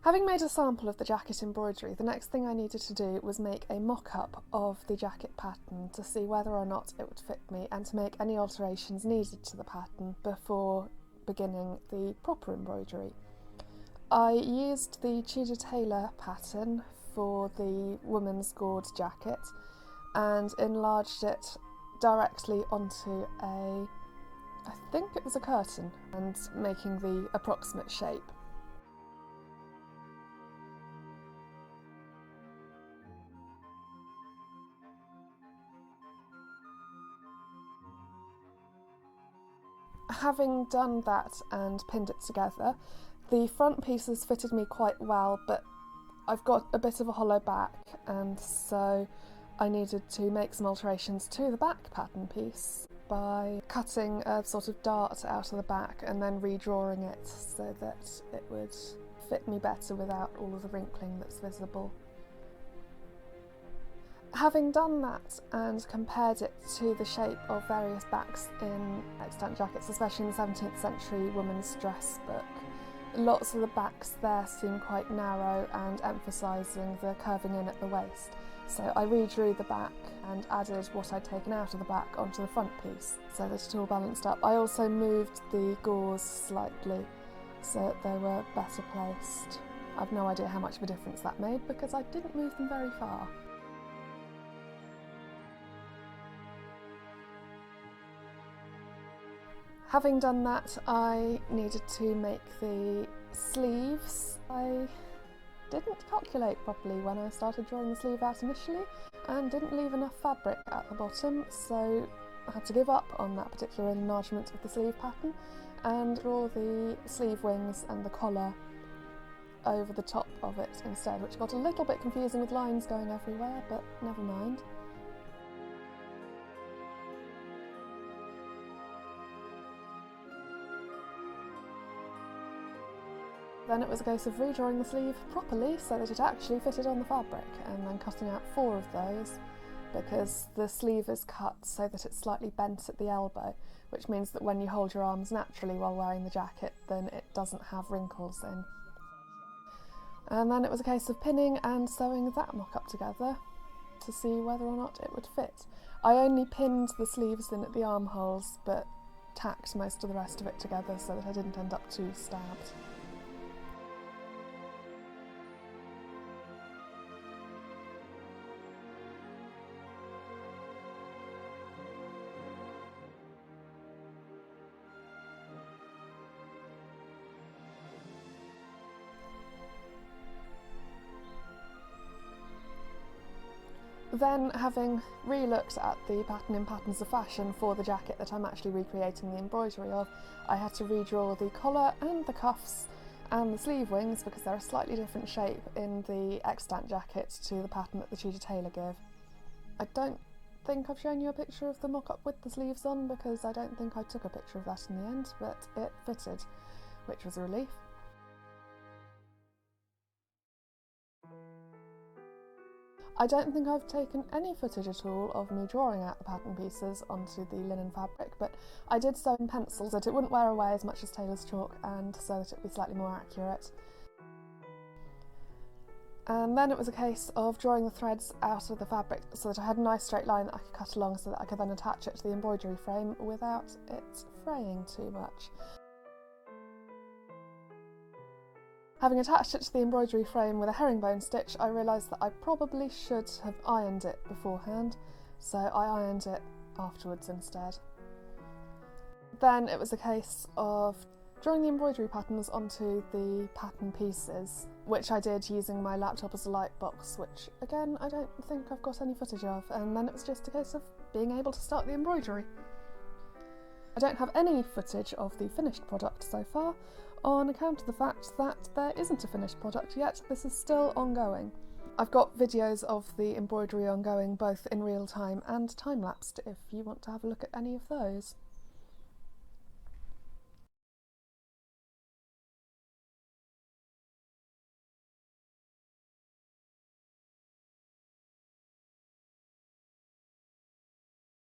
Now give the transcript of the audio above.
Having made a sample of the jacket embroidery, the next thing I needed to do was make a mock-up of the jacket pattern to see whether or not it would fit me and to make any alterations needed to the pattern before beginning the proper embroidery. I used the Tudor Tailor pattern for the woman's gored jacket and enlarged it directly onto I think it was a curtain, and making the approximate shape. Having done that and pinned it together, the front pieces fitted me quite well, but I've got a bit of a hollow back, and so I needed to make some alterations to the back pattern piece by cutting a sort of dart out of the back and then redrawing it so that it would fit me better without all of the wrinkling that's visible. Having done that and compared it to the shape of various backs in extant jackets, especially in the 17th century women's dress book, lots of the backs there seem quite narrow and emphasising the curving in at the waist. So I redrew the back and added what I'd taken out of the back onto the front piece so that it all balanced up. I also moved the gauze slightly so that they were better placed. I've no idea how much of a difference that made because I didn't move them very far. Having done that, I needed to make the sleeves. I didn't calculate properly when I started drawing the sleeve out initially and didn't leave enough fabric at the bottom, so I had to give up on that particular enlargement of the sleeve pattern and draw the sleeve wings and the collar over the top of it instead, which got a little bit confusing with lines going everywhere, but never mind. Then it was a case of redrawing the sleeve properly so that it actually fitted on the fabric, and then cutting out 4 of those because the sleeve is cut so that it's slightly bent at the elbow, which means that when you hold your arms naturally while wearing the jacket, then it doesn't have wrinkles in. And then it was a case of pinning and sewing that mock-up together to see whether or not it would fit. I only pinned the sleeves in at the armholes, but tacked most of the rest of it together so that I didn't end up too stabbed. Then, having re-looked at the pattern in Patterns of Fashion for the jacket that I'm actually recreating the embroidery of, I had to redraw the collar and the cuffs and the sleeve wings because they're a slightly different shape in the extant jacket to the pattern that the Tudor Tailor give. I don't think I've shown you a picture of the mock-up with the sleeves on because I don't think I took a picture of that in the end, but it fitted, which was a relief. I don't think I've taken any footage at all of me drawing out the pattern pieces onto the linen fabric, but I did sew in pencil so that it wouldn't wear away as much as tailor's chalk and so that it would be slightly more accurate. And then it was a case of drawing the threads out of the fabric so that I had a nice straight line that I could cut along so that I could then attach it to the embroidery frame without it fraying too much. Having attached it to the embroidery frame with a herringbone stitch, I realised that I probably should have ironed it beforehand, so I ironed it afterwards instead. Then it was a case of drawing the embroidery patterns onto the pattern pieces, which I did using my laptop as a light box, which again I don't think I've got any footage of, and then it was just a case of being able to start the embroidery. I don't have any footage of the finished product so far, on account of the fact that there isn't a finished product yet. This is still ongoing. I've got videos of the embroidery ongoing both in real time and time-lapsed if you want to have a look at any of those.